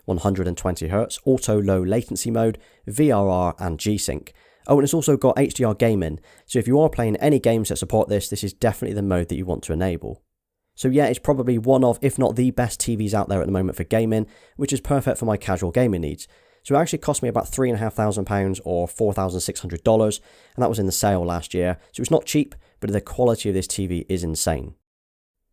120Hz, auto low latency mode, VRR and G-Sync. Oh, and it's also got HDR gaming, so if you are playing any games that support this, this is definitely the mode that you want to enable. So yeah, it's probably one of, if not the best TVs out there at the moment for gaming, which is perfect for my casual gaming needs. So it actually cost me about £3,500 or $4,600, and that was in the sale last year, so it's not cheap, but the quality of this TV is insane.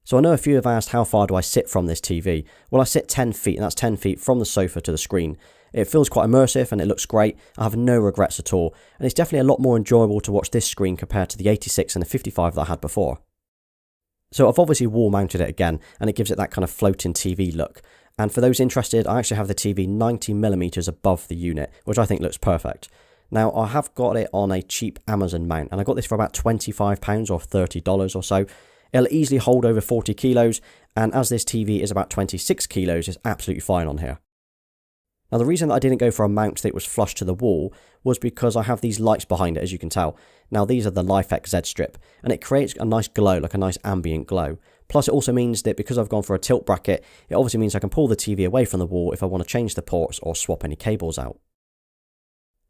So I know a few have asked how far do I sit from this TV. Well, I sit 10 feet, and that's 10 feet from the sofa to the screen. It feels quite immersive and it looks great. I have no regrets at all, and it's definitely a lot more enjoyable to watch this screen compared to the 86 and the 55 that I had before. So I've obviously wall mounted it again, and it gives it that kind of floating TV look. And for those interested, I actually have the TV 90mm above the unit, which I think looks perfect. Now, I have got it on a cheap Amazon mount, and I got this for about £25 or $30 or so. It'll easily hold over 40 kilos, and as this TV is about 26 kilos, it's absolutely fine on here. Now, the reason that I didn't go for a mount that was flush to the wall was because I have these lights behind it, as you can tell. Now, these are the LifeX Z strip, and it creates a nice glow, like a nice ambient glow. Plus, it also means that because I've gone for a tilt bracket, it obviously means I can pull the TV away from the wall if I want to change the ports or swap any cables out.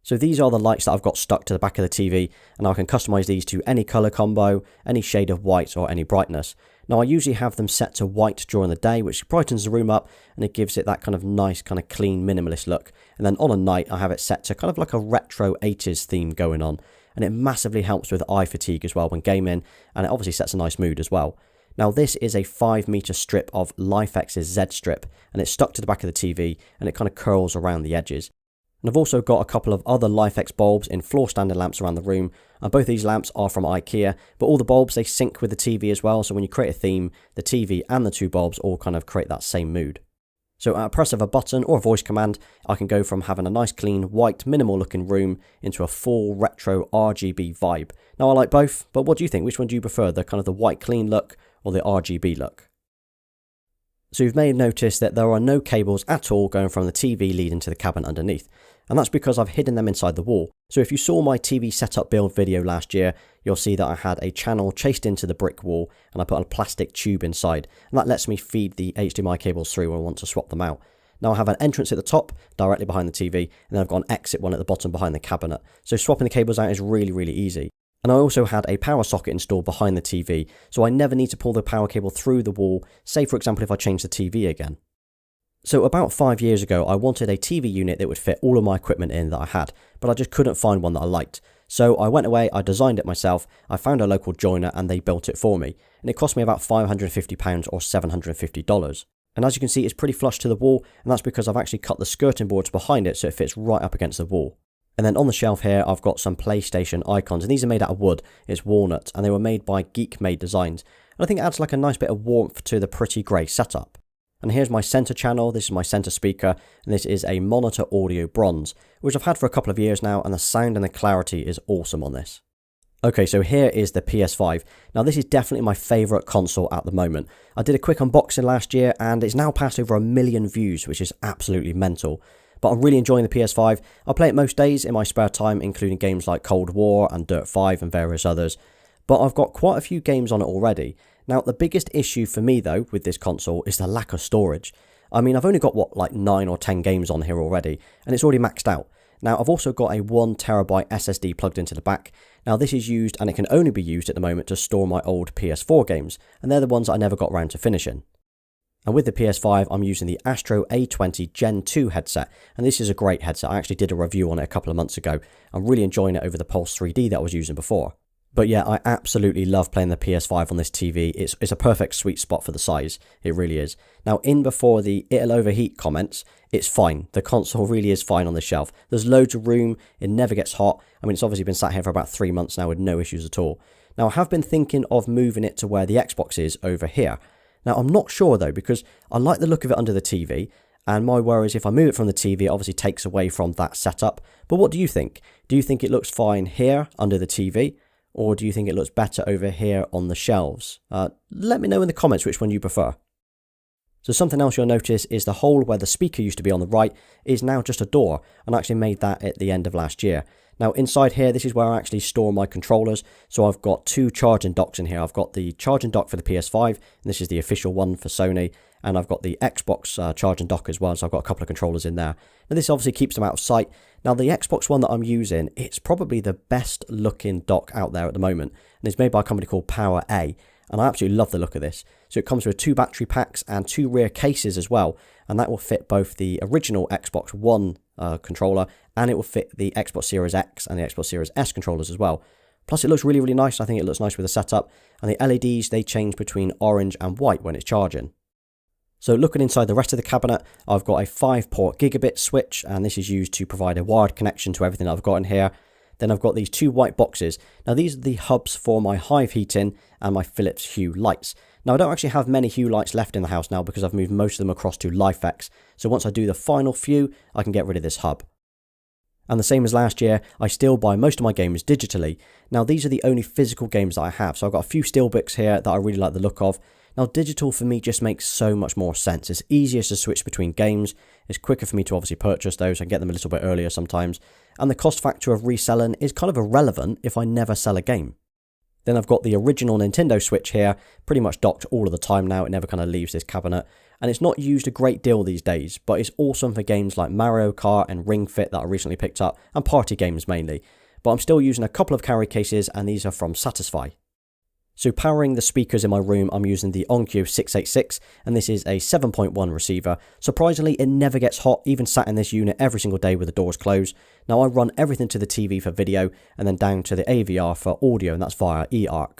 So these are the lights that I've got stuck to the back of the TV, and I can customize these to any color combo, any shade of white or any brightness. Now I usually have them set to white during the day, which brightens the room up and it gives it that kind of nice, kind of clean, minimalist look. And then on a night I have it set to kind of like a retro 80s theme going on, and it massively helps with eye fatigue as well when gaming, and it obviously sets a nice mood as well. Now this is a 5-meter strip of LifeX's Z strip, and it's stuck to the back of the TV and it kind of curls around the edges. And I've also got a couple of other LifeX bulbs in floor standing lamps around the room. Both these lamps are from IKEA, but all the bulbs, they sync with the TV as well, so when you create a theme, the TV and the two bulbs all kind of create that same mood. So at a press of a button or a voice command, I can go from having a nice clean white minimal looking room into a full retro RGB vibe. Now I like both, but what do you think? Which one do you prefer, the kind of the white clean look or the RGB look? So you may have noticed that there are no cables at all going from the TV leading to the cabinet underneath. And that's because I've hidden them inside the wall. So if you saw my TV setup build video last year, you'll see that I had a channel chased into the brick wall and I put a plastic tube inside. And that lets me feed the HDMI cables through when I want to swap them out. Now I have an entrance at the top, directly behind the TV, and then I've got an exit one at the bottom behind the cabinet. So swapping the cables out is really, really easy. And I also had a power socket installed behind the TV, so I never need to pull the power cable through the wall, say for example if I change the TV again. So about 5 years ago, I wanted a TV unit that would fit all of my equipment in that I had, but I just couldn't find one that I liked. So I went away, I designed it myself, I found a local joiner and they built it for me. And it cost me about £550 or $750. And as you can see, it's pretty flush to the wall, and that's because I've actually cut the skirting boards behind it so it fits right up against the wall. And then on the shelf here, I've got some PlayStation icons, and these are made out of wood. It's walnut, and they were made by Geek Made Designs. And I think it adds like a nice bit of warmth to the pretty grey setup. And here's my center channel, this is my center speaker, and this is a Monitor Audio Bronze, which I've had for a couple of years now, and the sound and the clarity is awesome on this. Okay, so here is the Ps5. Now this is definitely my favourite console at the moment. I did a quick unboxing last year, and it's now passed over 1 million views, which is absolutely mental. But I'm really enjoying the Ps5. I play it most days in my spare time, including games like Cold War and Dirt 5 and various others. But I've got quite a few games on it already. Now, the biggest issue for me, though, with this console is the lack of storage. I mean, I've only got, like 9 or 10 games on here already, and it's already maxed out. Now, I've also got a 1TB SSD plugged into the back. Now, this is used, and it can only be used at the moment to store my old PS4 games, and they're the ones I never got around to finishing. And with the PS5, I'm using the Astro A20 Gen 2 headset, and this is a great headset. I actually did a review on it a couple of months ago. I'm really enjoying it over the Pulse 3D that I was using before. But yeah, I absolutely love playing the PS5 on this TV. It's a perfect sweet spot for the size. It really is. Now, in before the "it'll overheat" comments, it's fine. The console really is fine on the shelf. There's loads of room. It never gets hot. I mean, it's obviously been sat here for about 3 months now with no issues at all. Now, I have been thinking of moving it to where the Xbox is over here. Now, I'm not sure though, because I like the look of it under the TV. And my worry is if I move it from the TV, it obviously takes away from that setup. But what do you think? Do you think it looks fine here under the TV? Or do you think it looks better over here on the shelves? Let me know in the comments which one you prefer. So something else you'll notice is the hole where the speaker used to be on the right is now just a door, and I actually made that at the end of last year. Now inside here, this is where I actually store my controllers. So I've got 2 charging docks in here. I've got the charging dock for the PS5, and this is the official one for Sony. And I've got the Xbox charging dock as well, so I've got a couple of controllers in there. Now this obviously keeps them out of sight. Now the Xbox one that I'm using, it's probably the best looking dock out there at the moment. And it's made by a company called Power A. And I absolutely love the look of this. So it comes with 2 battery packs and 2 rear cases as well. And that will fit both the original Xbox One controller, and it will fit the Xbox Series X and the Xbox Series S controllers as well. Plus it looks really, really nice. I think it looks nice with the setup. And the LEDs, they change between orange and white when it's charging. So looking inside the rest of the cabinet, I've got a 5-port gigabit switch, and this is used to provide a wired connection to everything I've got in here. Then I've got these 2 white boxes. Now these are the hubs for my Hive heating and my Philips Hue lights. Now I don't actually have many Hue lights left in the house now because I've moved most of them across to LifeX. So once I do the final few, I can get rid of this hub. And the same as last year, I still buy most of my games digitally. Now these are the only physical games that I have. So I've got a few steelbooks here that I really like the look of. Now digital for me just makes so much more sense. It's easier to switch between games. It's quicker for me to obviously purchase those and get them a little bit earlier sometimes. And the cost factor of reselling is kind of irrelevant if I never sell a game. Then I've got the original Nintendo Switch here, pretty much docked all of the time now. It never kind of leaves this cabinet. And it's not used a great deal these days, but it's awesome for games like Mario Kart and Ring Fit that I recently picked up, and party games mainly. But I'm still using a couple of carry cases, and these are from Satisfy. So powering the speakers in my room, I'm using the OnQ 686, and this is a 7.1 receiver. Surprisingly, it never gets hot, even sat in this unit every single day with the doors closed. Now I run everything to the TV for video, and then down to the AVR for audio, and that's via eARC.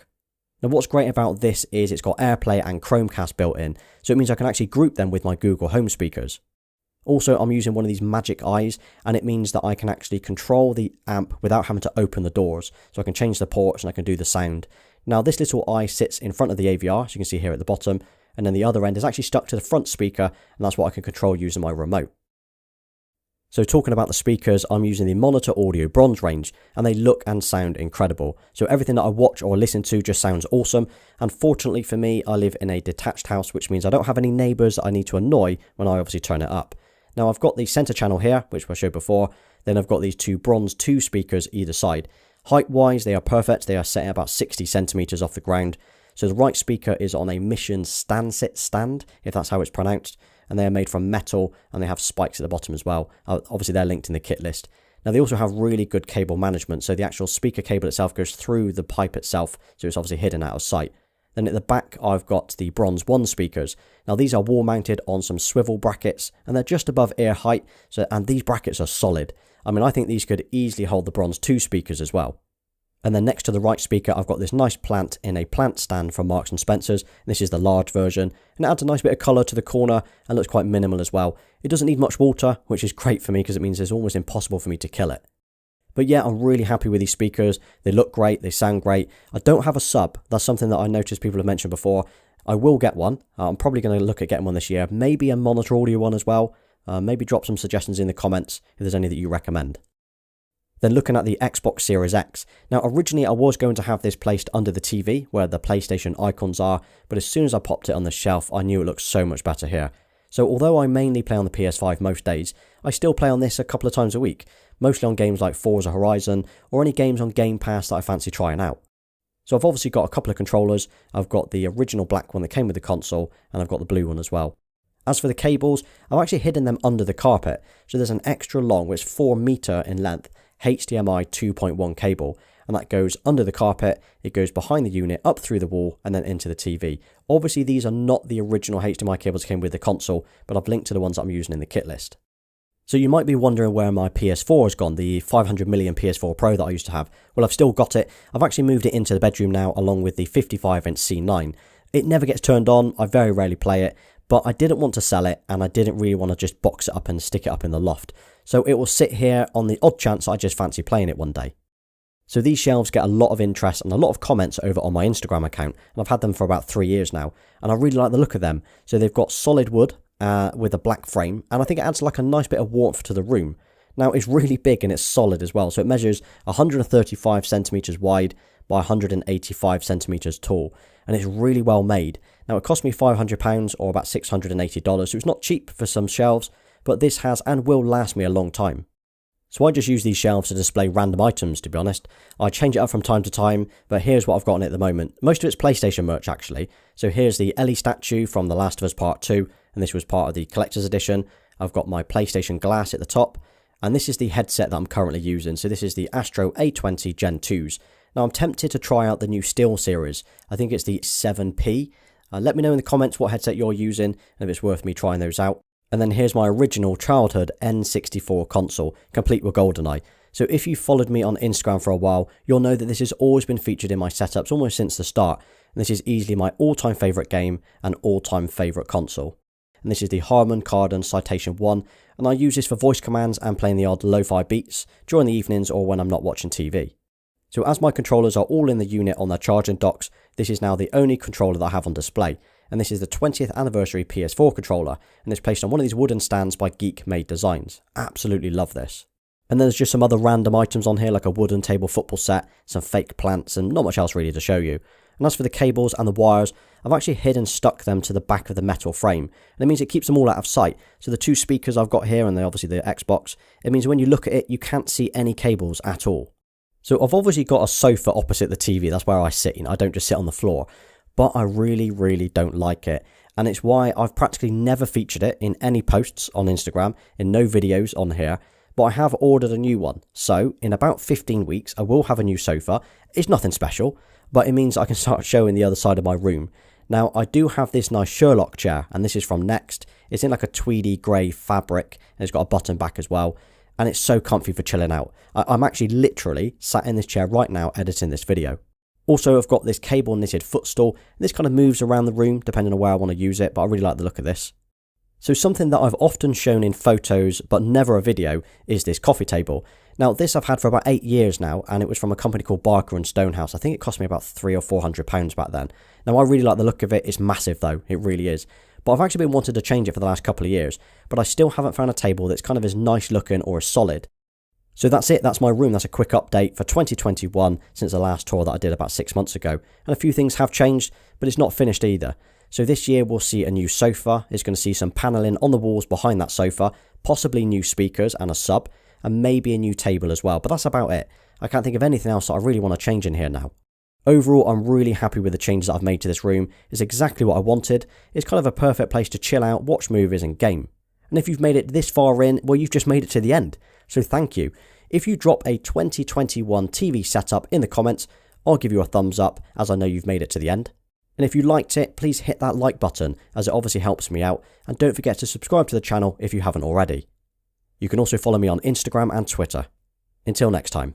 Now what's great about this is it's got AirPlay and Chromecast built in, so it means I can actually group them with my Google Home speakers. Also, I'm using one of these magic eyes, and it means that I can actually control the amp without having to open the doors. So I can change the ports and I can do the sound. Now this little eye sits in front of the AVR, so you can see here at the bottom, and then the other end is actually stuck to the front speaker, and that's what I can control using my remote. So talking about the speakers, I'm using the Monitor Audio Bronze range, and they look and sound incredible. So everything that I watch or listen to just sounds awesome. And fortunately for me, I live in a detached house, which means I don't have any neighbours that I need to annoy when I obviously turn it up. Now I've got the centre channel here, which I showed before. Then I've got these 2 bronze 2 speakers either side. Height-wise, they are perfect. They are set at about 60 centimetres off the ground. So the right speaker is on a Mission Stand-Sit stand, if that's how it's pronounced. And they are made from metal, and they have spikes at the bottom as well. Obviously, they're linked in the kit list. Now, they also have really good cable management. So the actual speaker cable itself goes through the pipe itself. So it's obviously hidden out of sight. Then at the back, I've got the Bronze 1 speakers. Now, these are wall-mounted on some swivel brackets, and they're just above ear height. And these brackets are solid. I mean, I think these could easily hold the Bronze 2 speakers as well. And then next to the right speaker, I've got this nice plant in a plant stand from Marks & Spencer's. This is the large version, and it adds a nice bit of colour to the corner and looks quite minimal as well. It doesn't need much water, which is great for me because it means it's almost impossible for me to kill it. But yeah, I'm really happy with these speakers. They look great, they sound great. I don't have a sub. That's something that I noticed people have mentioned before. I will get one. I'm probably going to look at getting one this year. Maybe a Monitor Audio one as well. Maybe drop some suggestions in the comments if there's any that you recommend. Then looking at the Xbox Series X. Now originally I was going to have this placed under the TV where the PlayStation icons are, but as soon as I popped it on the shelf, I knew it looked so much better here. So although I mainly play on the PS5 most days, I still play on this a couple of times a week, mostly on games like Forza Horizon or any games on Game Pass that I fancy trying out. So I've obviously got a couple of controllers. I've got the original black one that came with the console, and I've got the blue one as well. As for the cables, I've actually hidden them under the carpet. So there's an extra long, which is 4 meter in length, HDMI 2.1 cable, and that goes under the carpet, it goes behind the unit, up through the wall, and then into the TV. Obviously these are not the original HDMI cables that came with the console, but I've linked to the ones that I'm using in the kit list. So you might be wondering where my PS4 has gone, the 500mm PS4 Pro that I used to have. Well, I've still got it. I've actually moved it into the bedroom now, along with the 55-inch C9. It never gets turned on, I very rarely play it, but I didn't want to sell it, and I didn't really want to just box it up and stick it up in the loft. So it will sit here on the odd chance I just fancy playing it one day. So these shelves get a lot of interest and a lot of comments over on my Instagram account, and I've had them for about 3 years now, and I really like the look of them. So they've got solid wood with a black frame, and I think it adds like a nice bit of warmth to the room. Now it's really big and it's solid as well, so it measures 135 centimeters wide by 185 centimeters tall, and it's really well made. Now it cost me £500 or about $680, so it's not cheap for some shelves, but this has and will last me a long time. So I just use these shelves to display random items, to be honest. I change it up from time to time, but here's what I've got on it at the moment. Most of it's PlayStation merch, actually. So here's the Ellie statue from The Last of Us Part 2, and this was part of the collector's edition. I've got my PlayStation glass at the top, and this is the headset that I'm currently using. So this is the Astro A20 Gen 2s. Now I'm tempted to try out the new Steel series. I think it's the 7P. Let me know in the comments what headset you're using, and if it's worth me trying those out. And then here's my original childhood N64 console, complete with GoldenEye. So if you've followed me on Instagram for a while, you'll know that this has always been featured in my setups almost since the start. And this is easily my all-time favourite game and all-time favourite console. And this is the Harman Kardon Citation 1, and I use this for voice commands and playing the odd lo-fi beats during the evenings or when I'm not watching TV. So as my controllers are all in the unit on their charging docks, this is now the only controller that I have on display. And this is the 20th anniversary PS4 controller, and it's placed on one of these wooden stands by Geek Made Designs. Absolutely love this. And then there's just some other random items on here, like a wooden table football set, some fake plants, and not much else really to show you. And as for the cables and the wires, I've actually hid and stuck them to the back of the metal frame, and it means it keeps them all out of sight. So the two speakers I've got here, and obviously the Xbox, it means when you look at it, you can't see any cables at all. So I've obviously got a sofa opposite the TV, that's where I sit, I don't just sit on the floor. But I really don't like it, and it's why I've practically never featured it in any posts on Instagram, in no videos on here, but I have ordered a new one. So in about 15 weeks I will have a new sofa. It's nothing special, but it means I can start showing the other side of my room. Now I do have this nice Sherlock chair, and this is from Next. It's in like a tweedy grey fabric, and it's got a button back as well, and it's so comfy for chilling out. I'm actually literally sat in this chair right now editing this video. Also, I've got this cable knitted footstool. This kind of moves around the room depending on where I want to use it, but I really like the look of this. So something that I've often shown in photos but never a video is this coffee table. Now this I've had for about 8 years now, and it was from a company called Barker and Stonehouse. I think it cost me about £300 or £400 back then. Now I really like the look of it. It's massive though, it really is. But I've actually been wanting to change it for the last couple of years, but I still haven't found a table that's kind of as nice looking or as solid. So that's it, that's my room. That's a quick update for 2021 since the last tour that I did about 6 months ago. And a few things have changed, but it's not finished either. So this year we'll see a new sofa. It's going to see some paneling on the walls behind that sofa, possibly new speakers and a sub, and maybe a new table as well. But that's about it. I can't think of anything else that I really want to change in here now. Overall, I'm really happy with the changes that I've made to this room. It's exactly what I wanted. It's kind of a perfect place to chill out, watch movies and game. And if you've made it this far in, well, you've just made it to the end. So thank you. If you drop a 2021 TV setup in the comments, I'll give you a thumbs up, as I know you've made it to the end. And if you liked it, please hit that like button, as it obviously helps me out. And don't forget to subscribe to the channel if you haven't already. You can also follow me on Instagram and Twitter. Until next time.